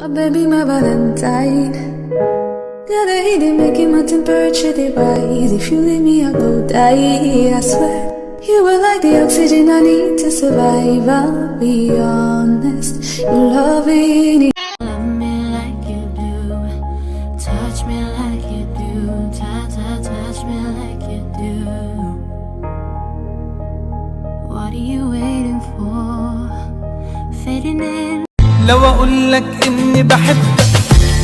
Oh baby, my Valentine. The other day they making my temperature they rise. If you leave me, I go die. I swear, you were like the oxygen I need to survive. I'll be honest, your loving. Love me like you do, touch me like you do, touch me like you do. What are you waiting for? Fading in. لو اقولك اني بحبك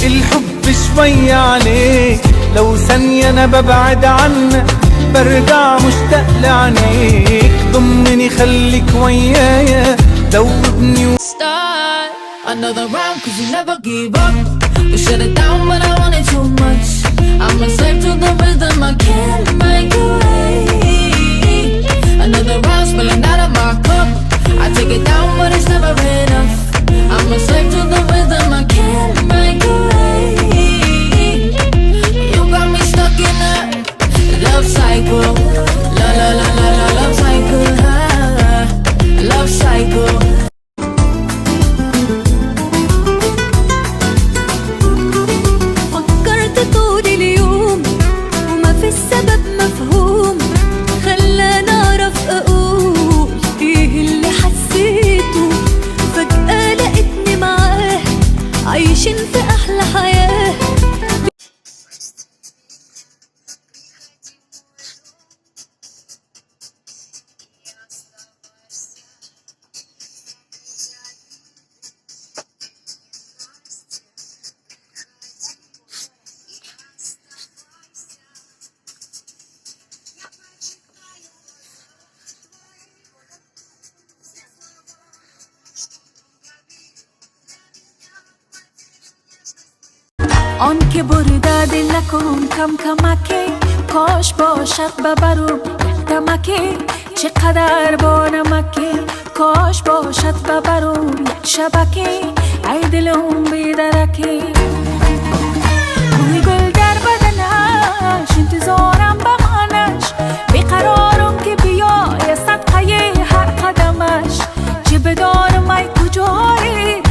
الحب شوية عليك، لو ثانية انا ببعد عنك برجع مشتاق لعينيك، ضمني خليك ويايا دوبني. Start another round cause you never give up. You shut it down but I want it too much. I'm a slave to the rhythm, I can't make a way. Another round spilling out of my cup. I take it down but it's never enough. I'm a slave to the rhythm, I can't make a way. You got me stuck in a love cycle. La la la la la, love cycle. Love cycle. فكرت طول اليوم وما في السبب مفهوم، خلاني اعرف اقول ايه اللي حسيته. فجأة لقيتني معاه عايشين في احلى حياة. آن که بریده دلکم کم کمکی، کاش باشد ببرم دمکی، چقدر با نمکی، کاش باشد ببرم یک شبکی، ای دلم بیدرکی. بوی گل در بدنش انتظارم بمانش، بیقرارم که بیای صدقه هر قدمش، چه بدانم ای کجایی.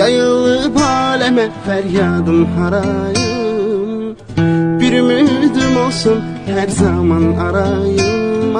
Yayılıp aleme feryadım harayım, bir ümidim olsun her zaman arayım.